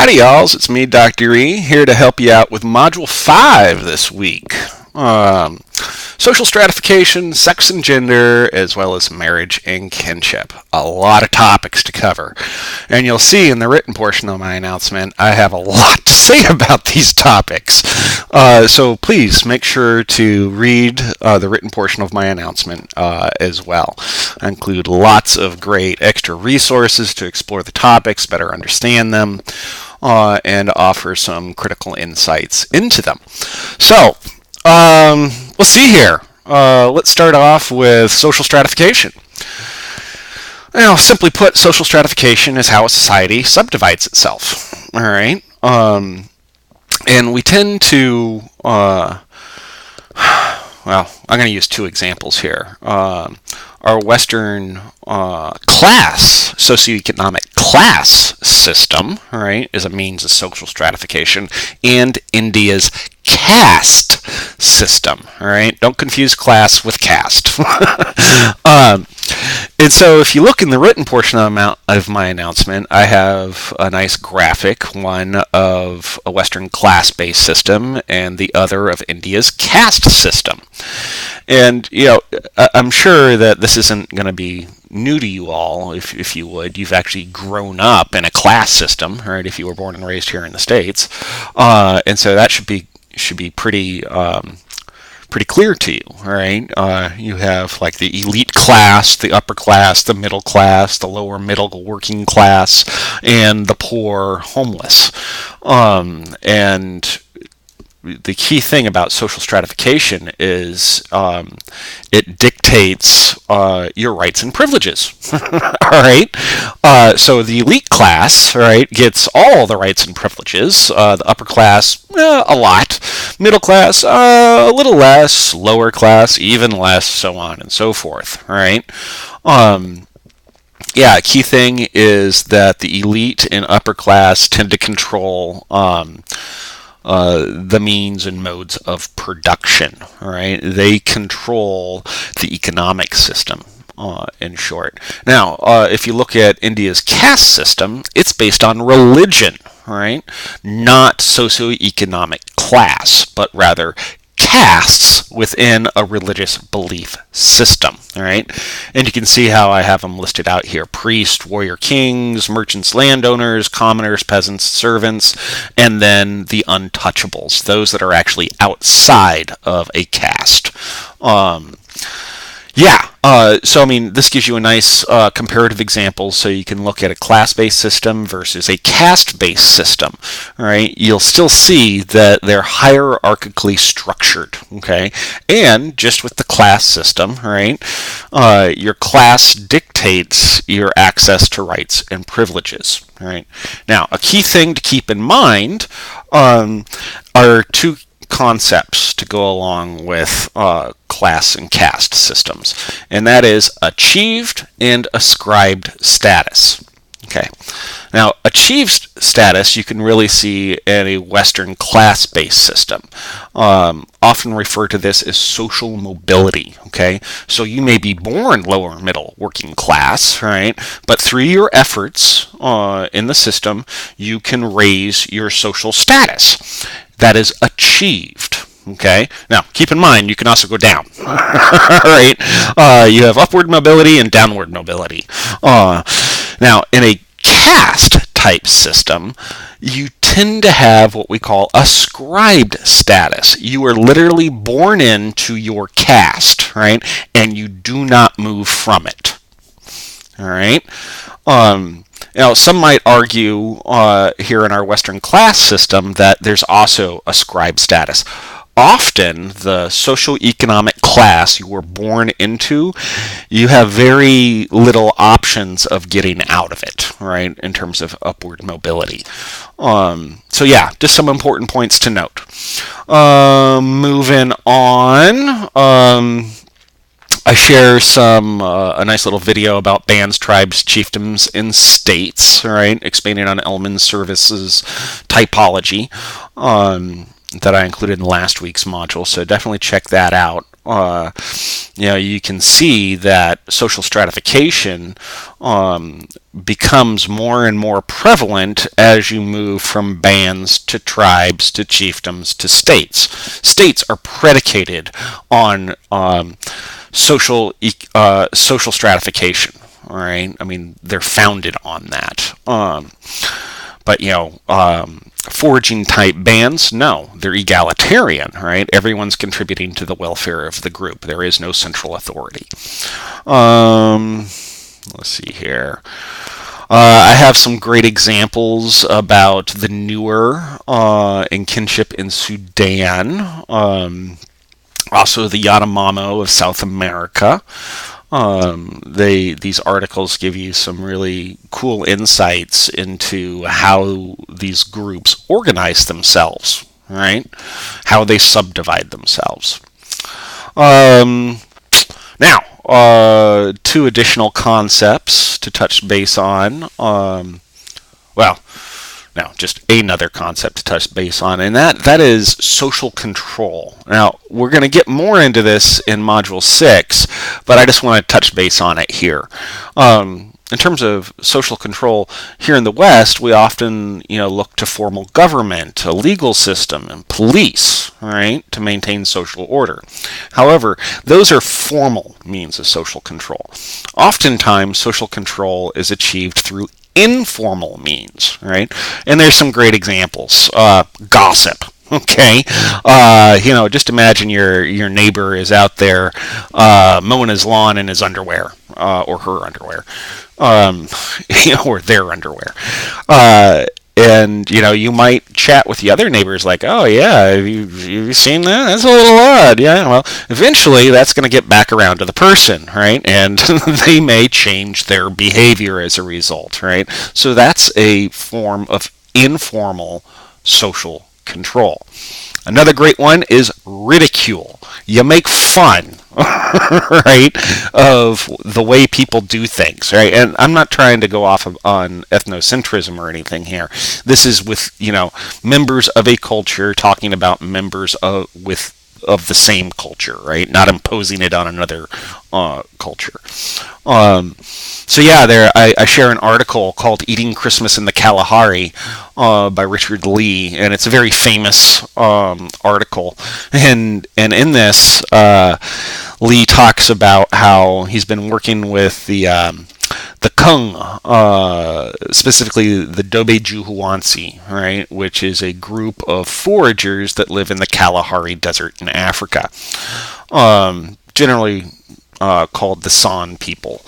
Howdy, y'alls. It's me, Dr. E, here to help you out with Module 5 this week. Social stratification, sex and gender, as well as marriage and kinship. A lot of topics to cover. And you'll see in the written portion of my announcement, I have a lot to say about these topics. So please make sure to read the written portion of my announcement as well. I include lots of great extra resources to explore the topics, better understand them, and offer some critical insights into them. So, we'll see here. Let's start off with social stratification. Now, simply put, social stratification is how a society subdivides itself. All right, and we tend to, well, I'm going to use two examples here. Our Western class, socioeconomic class system, all right, is a means of social stratification, and India's caste system, all right? Don't confuse class with caste. And so if you look in the written portion of my announcement, I have a nice graphic, one of a Western class-based system and the other of India's caste system. And, you know, I'm sure that this isn't going to be new to you all, if you would. You've actually grown up in a class system, right, if you were born and raised here in the States. And so that should be pretty clear to you, all right? You have like the elite class, the upper class, the middle class, the lower middle working class, and the poor homeless. And the key thing about social stratification is it dictates your rights and privileges. All right. So the elite class, right, gets all the rights and privileges. The upper class, a lot. Middle class, a little less. Lower class, even less. So on and so forth. All right. Yeah, a key thing is that the elite and upper class tend to control the means and modes of production. All right, they control the economic system. In short, now if you look at India's caste system, it's based on religion. All right, not socioeconomic class, but rather castes within a religious belief system. All right, and you can see how I have them listed out here: priests, warrior kings, merchants, landowners, commoners, peasants, servants, and then the untouchables, those that are actually outside of a caste. So I mean, this gives you a nice comparative example, so you can look at a class-based system versus a caste-based system. All right, you'll still see that they're hierarchically structured. Okay, and just with the class system, all right, your class dictates your access to rights and privileges. All right. Now, a key thing to keep in mind are two concepts to go along with class and caste systems, and that is achieved and ascribed status. Okay, now achieved status you can really see in a Western class-based system. Often refer to this as social mobility. Okay, so you may be born lower middle working class, right, but through your efforts in the system you can raise your social status. That is achieved. Okay. Now, keep in mind, you can also go down. Right? You have upward mobility and downward mobility. Now, in a caste type system, you tend to have what we call ascribed status. You are literally born into your caste, right? And you do not move from it. All right. Now, some might argue here in our Western class system that there's also ascribed status. Often, the socioeconomic class you were born into, you have very little options of getting out of it, right, in terms of upward mobility. So yeah, just some important points to note. Moving on. I share a nice little video about bands, tribes, chiefdoms, and states, all right, expanding on Elman's services typology that I included in last week's module, so definitely check that out. you can see that social stratification becomes more and more prevalent as you move from bands to tribes to chiefdoms to states. States are predicated on social stratification. All right, I mean they're founded on that. But foraging type bands, no, they're egalitarian, right? Everyone's contributing to the welfare of the group. There is no central authority. Let's see here. I have some great examples about the Nuer and kinship in Sudan. Also, the Yanomamo of South America. These articles give you some really cool insights into how these groups organize themselves, right? How they subdivide themselves. Now, two additional concepts to touch base on. Just another concept to touch base on, and that is social control. Now, we're going to get more into this in Module 6, but I just want to touch base on it here. In terms of social control, here in the West, we often look to formal government, a legal system, and police, right, to maintain social order. However, those are formal means of social control. Oftentimes, social control is achieved through informal means, right? And there's some great examples. Gossip. Okay, just imagine your neighbor is out there mowing his lawn in his underwear or her underwear, or their underwear. And you might chat with the other neighbors like, oh yeah, have you seen that? That's a little odd. Yeah, well, eventually that's going to get back around to the person, right? And they may change their behavior as a result, right? So that's a form of informal social control. Another great one is ridicule. You make fun, right, of the way people do things, right? And I'm not trying to go off on ethnocentrism or anything here. This is with, members of a culture talking about members of the same culture, right? Not imposing it on another culture. I share an article called "Eating Christmas in the Kalahari" by Richard Lee, and it's a very famous article. And in this, Lee talks about how he's been working with the Kung, specifically the Dobe-Juhuansi, right, which is a group of foragers that live in the Kalahari Desert in Africa, generally called the San people.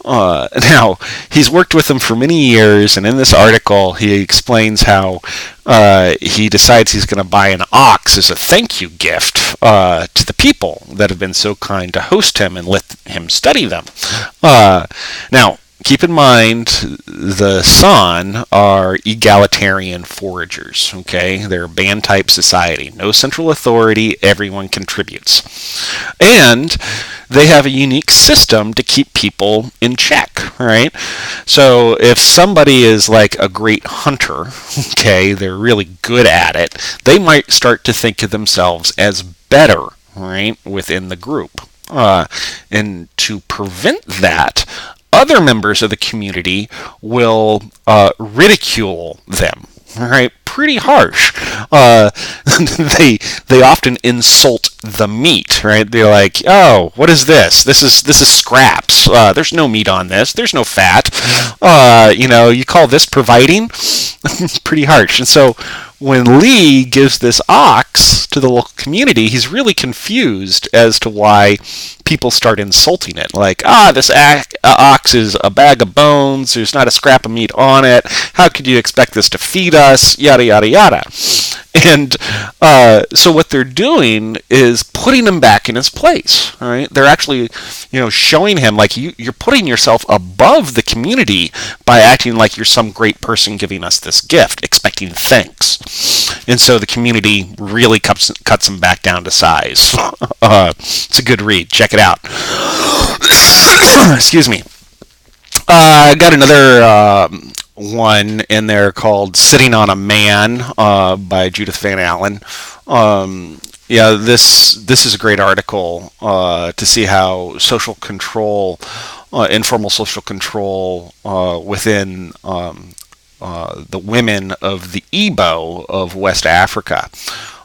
Now, he's worked with them for many years, and in this article, he explains how he decides he's going to buy an ox as a thank you gift to the people that have been so kind to host him and let him study them. Now, keep in mind, the San are egalitarian foragers, okay? They're a band-type society. No central authority, everyone contributes. And they have a unique system to keep people in check, right? So if somebody is like a great hunter, okay, they're really good at it, they might start to think of themselves as better, right, within the group. And to prevent that, other members of the community will ridicule them, right? Pretty harsh. They often insult the meat, right? They're like, oh, what is this? This is scraps. There's no meat on this. There's no fat. You call this providing? Pretty harsh. And so when Lee gives this ox to the local community, he's really confused as to why people start insulting it. Like, this ox is a bag of bones. There's not a scrap of meat on it. How could you expect this to feed us? Yada, yada, yada. And so what they're doing is putting him back in his place. All right, they're actually, showing him like you're putting yourself above the community by acting like you're some great person giving us this gift, expecting thanks. And so the community really cuts him back down to size. It's a good read. Check it out. Excuse me. I got another one in there called "Sitting on a Man" by Judith Van Allen. Yeah, this is a great article to see how social control, informal social control within the women of the Igbo of West Africa,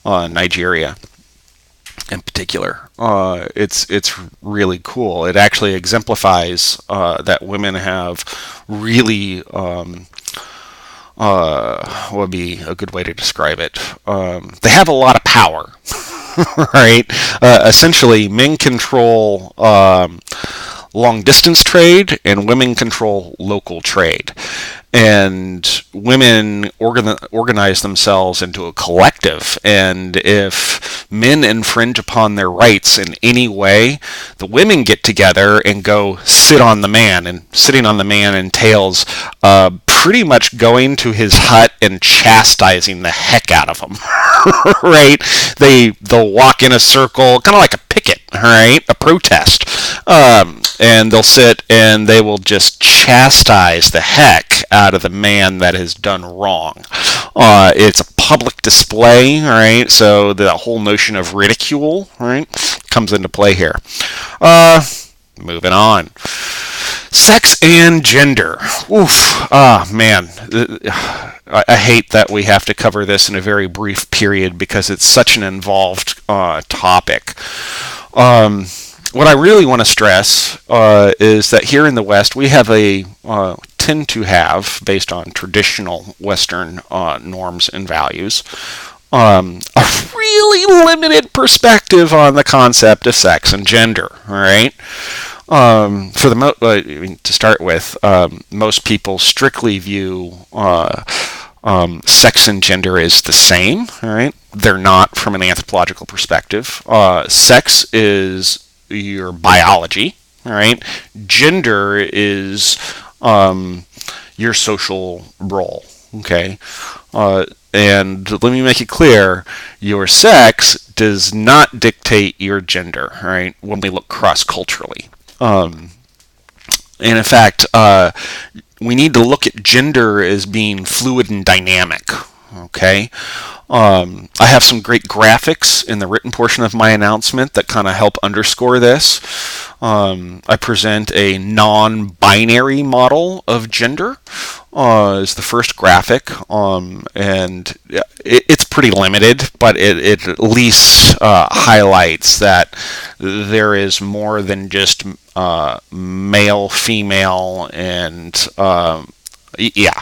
Nigeria in particular. It's really cool. It actually exemplifies that women have really what would be a good way to describe it? They have a lot of power, right? Essentially, men control long distance trade, and women control local trade. And women organize themselves into a collective. And if men infringe upon their rights in any way, the women get together and go sit on the man. And sitting on the man entails pretty much going to his hut and chastising the heck out of him. Right? They'll walk in a circle, kind of like a picket, right? A protest. And they'll sit and they will just chastise the heck out of the man that has done wrong. It's a public display, right? So the whole notion of ridicule, right, comes into play here. Moving on. Sex and gender. Oof. Man. I hate that we have to cover this in a very brief period because it's such an involved topic. What I really want to stress is that here in the West, we have tend to have, based on traditional Western norms and values, a really limited perspective on the concept of sex and gender. All right. To start with, most people strictly view sex and gender as the same. All right. They're not from an anthropological perspective. Sex is your biology, all right? Gender is your social role, okay? And let me make it clear, your sex does not dictate your gender, all right, when we look cross-culturally. And in fact, we need to look at gender as being fluid and dynamic, okay? I have some great graphics in the written portion of my announcement that kind of help underscore this. I present a non-binary model of gender as the first graphic, and it's pretty limited, but it at least highlights that there is more than just male, female, and yeah.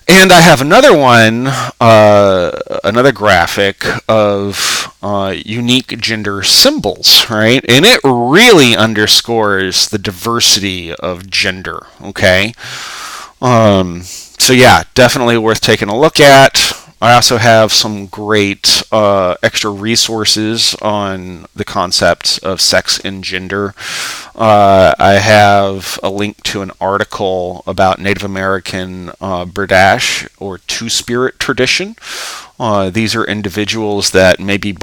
And I have another one, another graphic of unique gender symbols, right? And it really underscores the diversity of gender, okay? So yeah, definitely worth taking a look at. I also have some great extra resources on the concepts of sex and gender. I have a link to an article about Native American Berdache or Two-Spirit tradition. These are individuals that may be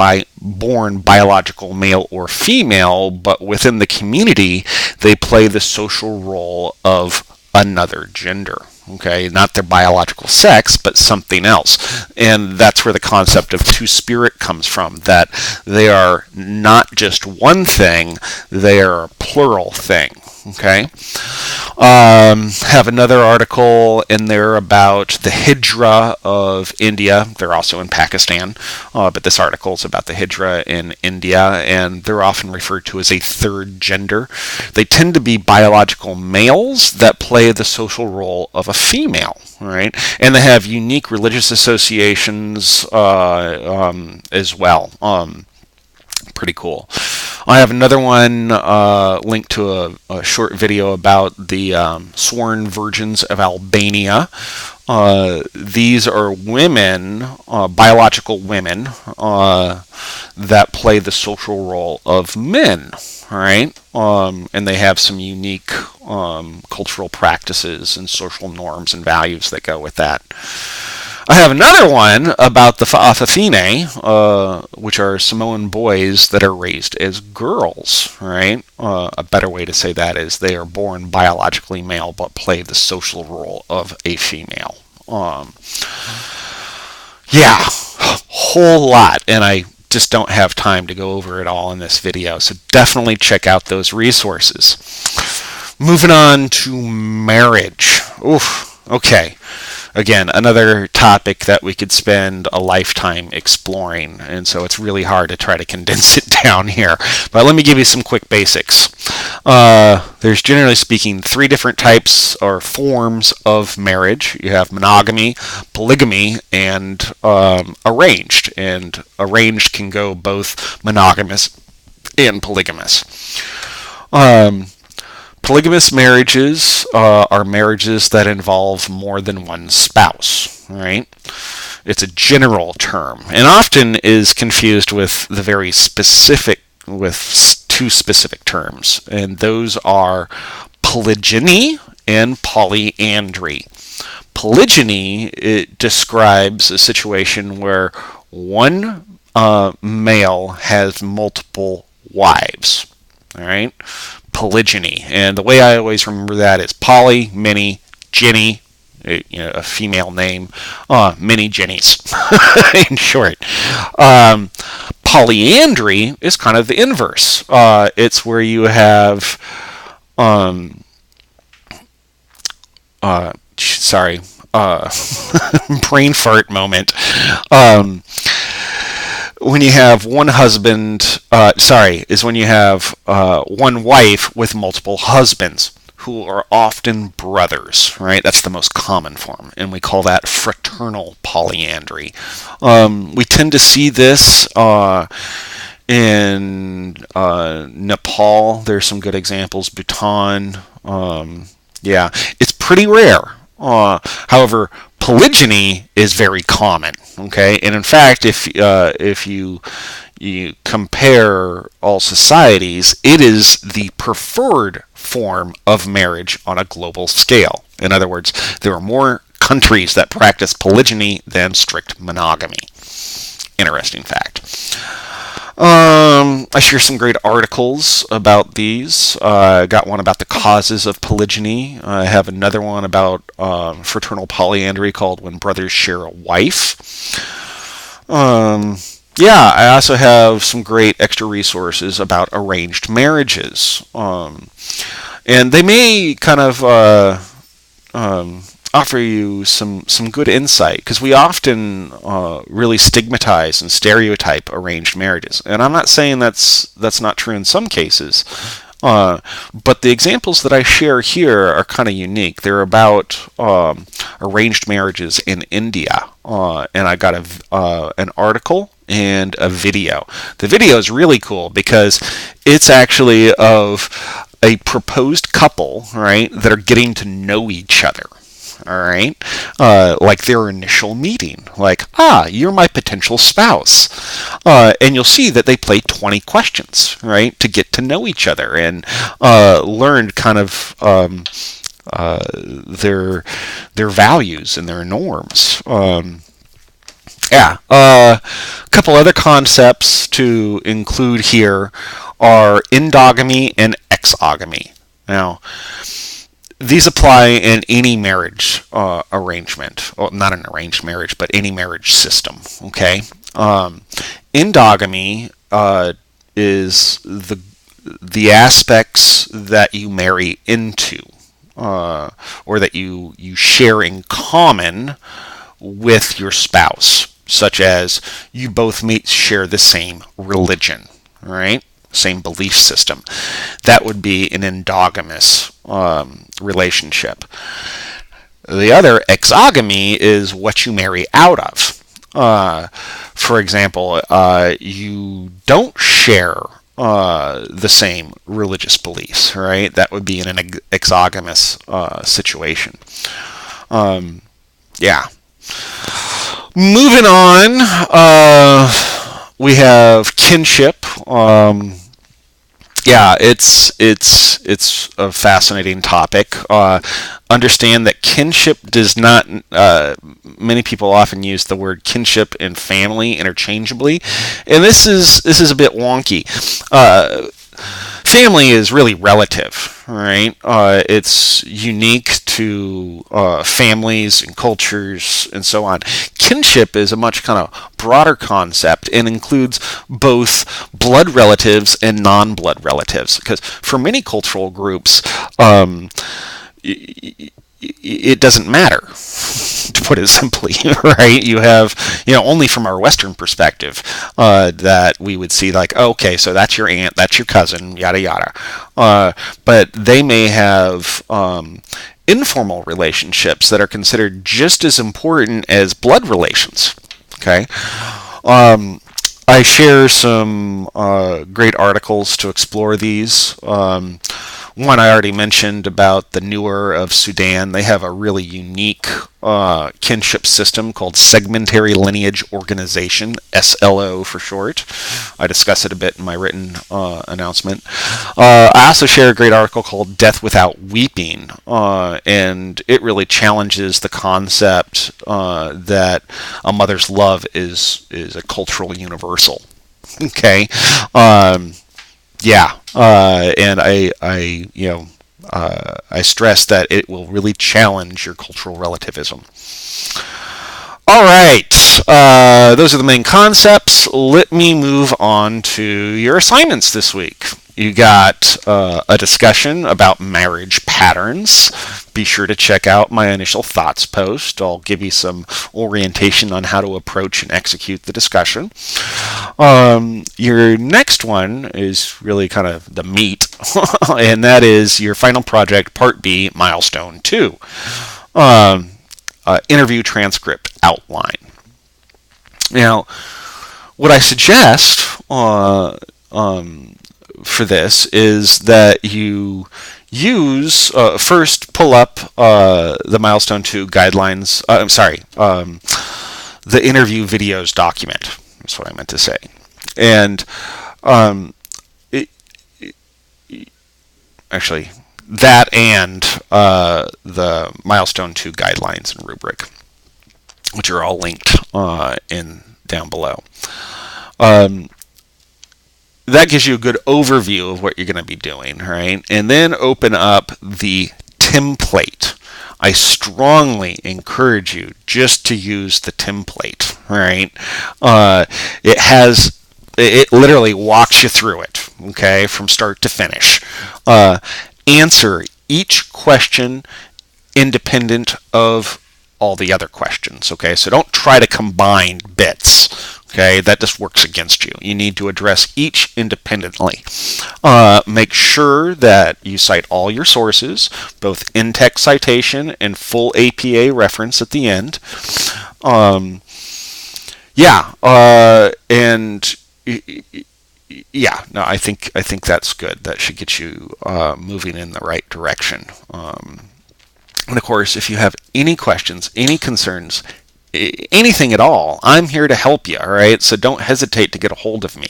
born biological male or female, but within the community, they play the social role of another gender. Okay, not their biological sex, but something else. And that's where the concept of two-spirit comes from, that they are not just one thing, they are a plural thing. Okay? Have another article in there about the Hijra of India. They're also in Pakistan, but this article is about the Hijra in India, and they're often referred to as a third gender. They tend to be biological males that play the social role of a female, right? And they have unique religious associations as well. Pretty cool. I have another one linked to a short video about the sworn virgins of Albania. These are women, biological women, that play the social role of men, all right? And they have some unique cultural practices and social norms and values that go with that. I have another one about the Fa'afafine, which are Samoan boys that are raised as girls, right? A better way to say that is they are born biologically male but play the social role of a female. Yeah, whole lot, and I just don't have time to go over it all in this video. So definitely check out those resources. Moving on to marriage. Oof. Okay. Again, another topic that we could spend a lifetime exploring, and so it's really hard to try to condense it down here. But let me give you some quick basics. There's, generally speaking, 3 different types or forms of marriage. You have monogamy, polygamy, and arranged. And arranged can go both monogamous and polygamous. Polygamous marriages are marriages that involve more than one spouse, right? It's a general term, and often is confused with the very specific, with 2 specific terms, and those are polygyny and polyandry. Polygyny, it describes a situation where one male has multiple wives, all right? Polygyny, and the way I always remember that is poly, many, Jenny, a female name, many Jennies, in short. Polyandry is kind of the inverse. It's where you have, brain fart moment. When you have one husband, is when you have one wife with multiple husbands who are often brothers, right? That's the most common form, and we call that fraternal polyandry. We tend to see this in Nepal. There's some good examples. Bhutan. Yeah, it's pretty rare. However, polygyny is very common. Okay, and in fact, if you compare all societies, it is the preferred form of marriage on a global scale. In other words, there are more countries that practice polygyny than strict monogamy. Interesting fact. I share some great articles about these. I got one about the causes of polygyny. I have another one about fraternal polyandry called When Brothers Share a Wife. Yeah, I also have some great extra resources about arranged marriages. And they may kind of offer you some good insight, because we often really stigmatize and stereotype arranged marriages, and I'm not saying that's not true in some cases, but the examples that I share here are kind of unique. They're about arranged marriages in India, and I got an article and a video. The video is really cool because it's actually of a proposed couple, right, that are getting to know each other. All right, like their initial meeting, like, you're my potential spouse, and you'll see that they play 20 questions, right, to get to know each other and learn kind of their values and their norms. A couple other concepts to include here are endogamy and exogamy. Now, these apply in any marriage arrangement. Well, not an arranged marriage, but any marriage system. Okay. Endogamy is the aspects that you marry into, or that you share in common with your spouse, such as you both share the same religion, right? Same belief system. That would be an endogamous relationship. The other, exogamy, is what you marry out of. For example, you don't share the same religious beliefs, right? That would be in an exogamous situation. Yeah. Moving on, we have kinship. Yeah, it's a fascinating topic. Understand that kinship does not. Many people often use the word kinship and family interchangeably, and this is a bit wonky. family is really relative, right? It's unique to families and cultures and so on. Kinship is a much kind of broader concept and includes both blood relatives and non-blood relatives. Because for many cultural groups, it doesn't matter, to put it simply, right? You have, only from our Western perspective, that we would see like, oh, okay, so that's your aunt, that's your cousin, yada yada. But they may have informal relationships that are considered just as important as blood relations. Okay. I share some great articles to explore these. One I already mentioned about the Newer of Sudan. They have a really unique kinship system called Segmentary Lineage Organization, SLO for short. I discuss it a bit in my written announcement. I also share a great article called Death Without Weeping, and it really challenges the concept that a mother's love is a cultural universal. Okay. And I stress that it will really challenge your cultural relativism. All right, those are the main concepts. Let me move on to your assignments this week. You got a discussion about marriage patterns. Be sure to check out my initial thoughts post. I'll give you some orientation on how to approach and execute the discussion. Your next one is really kind of the meat, and that is your final project, Part B, Milestone 2. Interview transcript outline. Now, what I suggest for this is that you use first pull up the Milestone 2 guidelines. The interview videos document. That's what I meant to say. And actually, that and the Milestone 2 guidelines and rubric, which are all linked in down below. That gives you a good overview of what you're going to be doing, right? And then open up the template. I strongly encourage you just to use the template, right? It literally walks you through it, okay, from start to finish. Answer each question independent of all the other questions, okay? So don't try to combine bits. Okay, that just works against you. You need to address each independently. Make sure that you cite all your sources, both in-text citation and full APA reference at the end. I think that's good. That should get you moving in the right direction. And of course, if you have any questions, any concerns, anything at all, I'm here to help you, all right? So don't hesitate to get a hold of me.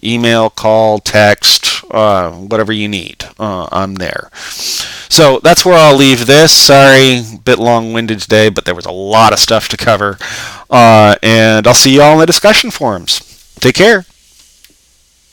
Email, call, text, whatever you need. I'm there. So that's where I'll leave this. Sorry, a bit long-winded today, but there was a lot of stuff to cover. And I'll see you all in the discussion forums. Take care.